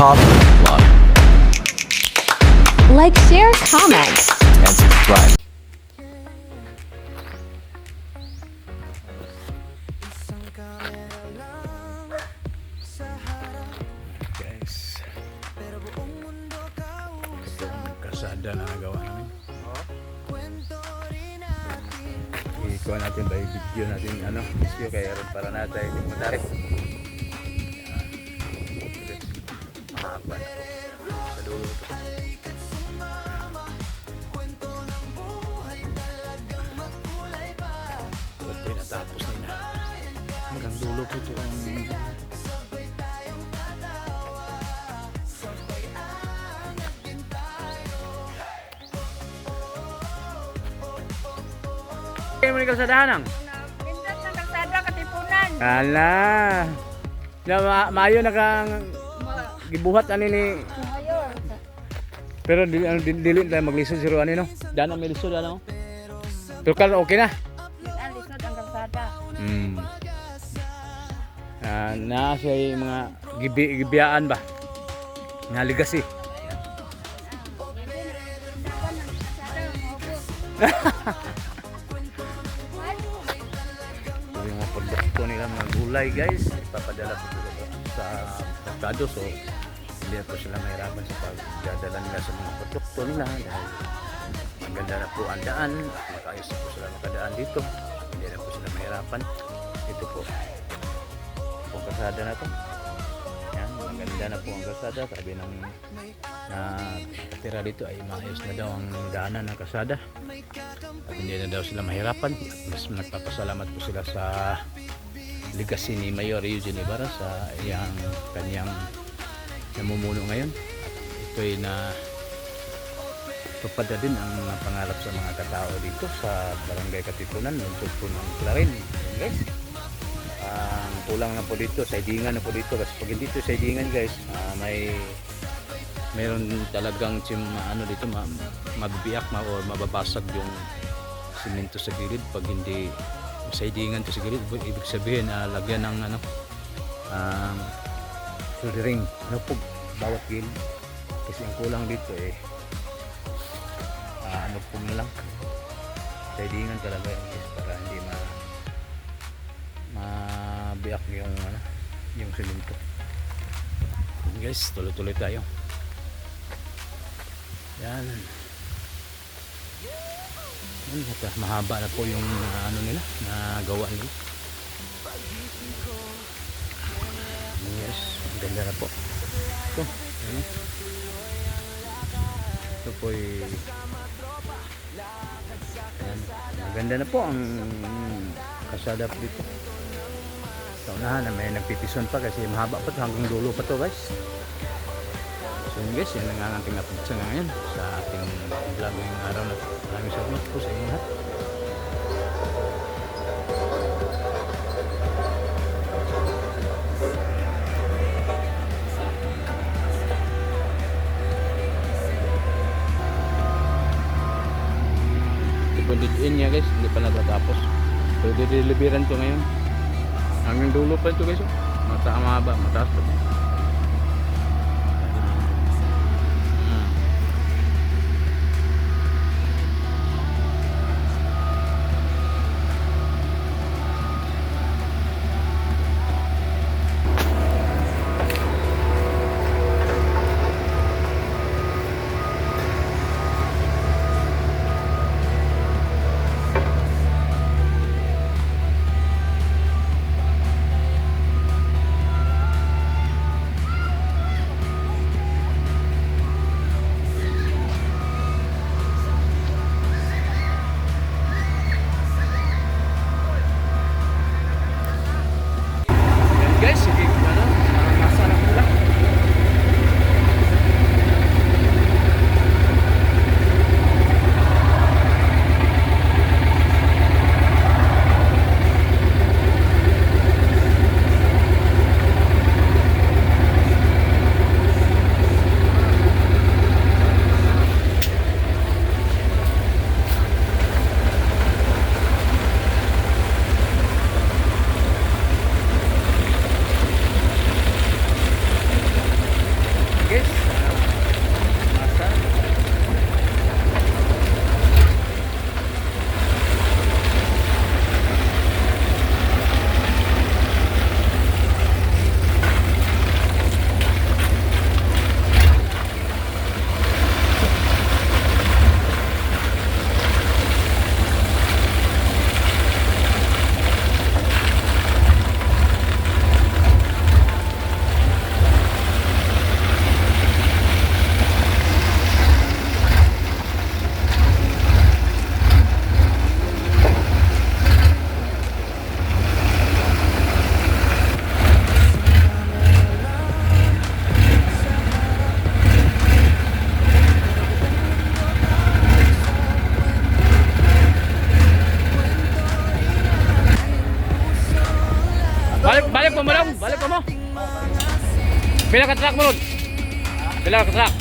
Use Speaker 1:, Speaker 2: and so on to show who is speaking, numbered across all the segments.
Speaker 1: Top Vlog
Speaker 2: Like, share, comment.
Speaker 1: and subscribe.
Speaker 3: Guys, ito ang kasada na nagawa namin. Ikuha natin ba i-video natin video kaya rin para natin yung matari. Mahaba na po sa dulo ito. Ba't po natapos nila hanggang dulo po ito ang kaya mo ni kalsadahan ang?
Speaker 4: Pindot na kalsada, katipunan.
Speaker 3: Ala. Maayo na kang gibuhat ani ni
Speaker 4: Ngayon,
Speaker 3: pero dili tayo maglisod si Ruan no. Dano may lisod ano. Pero kan okay na.
Speaker 4: ang lisod ang kalsada.
Speaker 3: Na siya yung mga gibiyaan ba. Nga legacy.
Speaker 4: Dapan ang kalsada, maubos.
Speaker 3: So, yung mga produkto nila mga gulay guys, ipapadala po sila sa merkado, so hindi na po sila mahirapan sa pagdadala nila sa mga produkto nila dahil maganda na po ang daan at makayos na po sila makadaan dito, hindi na po sila mahirapan. Ito po ang kalsada na to. Yan, maganda na po ang kalsada, sabi ng nakatira dito ay maayos na daw ang daanan ng kalsada at hindi na daw sila mahirapan. Mas nagpapasalamat po sila sa legacy ni Mayor Eugene Ibarra sa kanyang namumuno ngayon, at ito ay na tupada din ang mga pangarap sa mga katao dito sa Barangay Katipunan, lungsod po ng Clarin. Ayan guys, ang kulang na po dito, sidingan na po dito, kasi pag dito sidingan guys, mayroon talagang dito mabibiyak o mababasag yung simento sa gilid pag hindi sidingan to sa gilid. Ibig sabihin lagyan ng soldering po bawat gilid, kasi ang kulang dito po na lang sidingan talaga yun guys, para hindi mabiyak yung simento. Guys, tuloy-tuloy tayo. Yan. Mahaba na po yung nila, nagawa nila. Yes, ang ganda na po. Ito, ayan. Ito po ayan. Maganda na po ang kasada po dito. Sa unahan na may nagpipison pa kasi mahaba pa ito, hanggang dulo pa to guys. So yun guys, yan ang ating upload sa ngayon sa ating vlog ngayong araw na ito. Maraming salamat po sa inyo lahat. Ipundid-in niya guys, hindi pa natatapos. So dideliveran to ngayon. Hanggang dulo pa ito guys. Mahaba, mataas pa ito. Pila ka truck mo? Pila ka truck?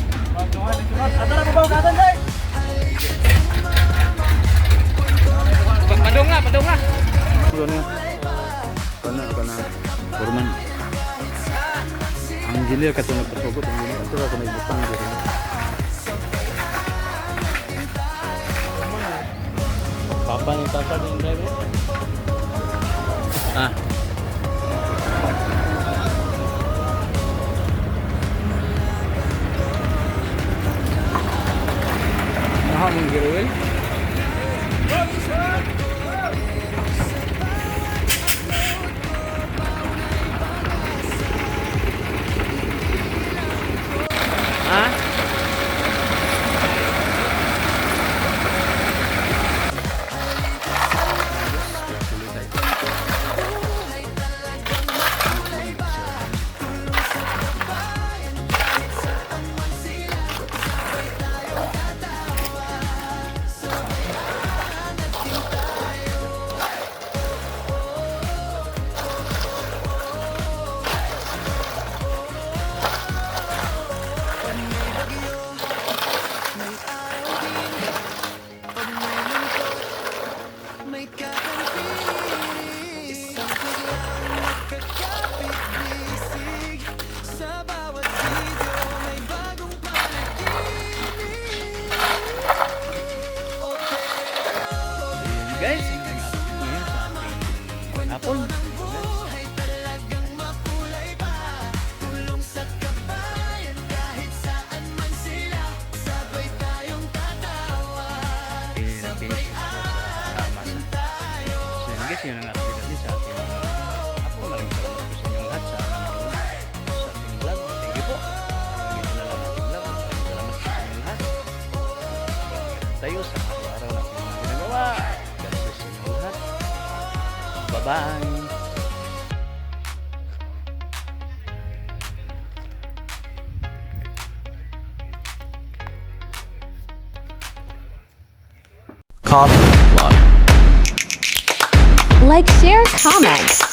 Speaker 3: Padung nga, padung nga. Kana Kurman. Ang gilir ka tunod pasugod ang gilir. Ito ako may butang dito. Papa ni tata din driver. Ah. Nah, mong giruel. Ha? Guys, ngayon sa ating hapon. Guys, yun ang update natin sa ating hapon. Maraming salamat po sa inyong lahat sa ating vlog. Thank you po. Hanggang na lang ating vlog. Maraming salamat po sa inyong lahat. Tayo sa araw-araw natin mga ginagawa. God bless sa inyong lahat. Bye-bye.
Speaker 1: Coffee Vlog.
Speaker 2: Like, share, comment.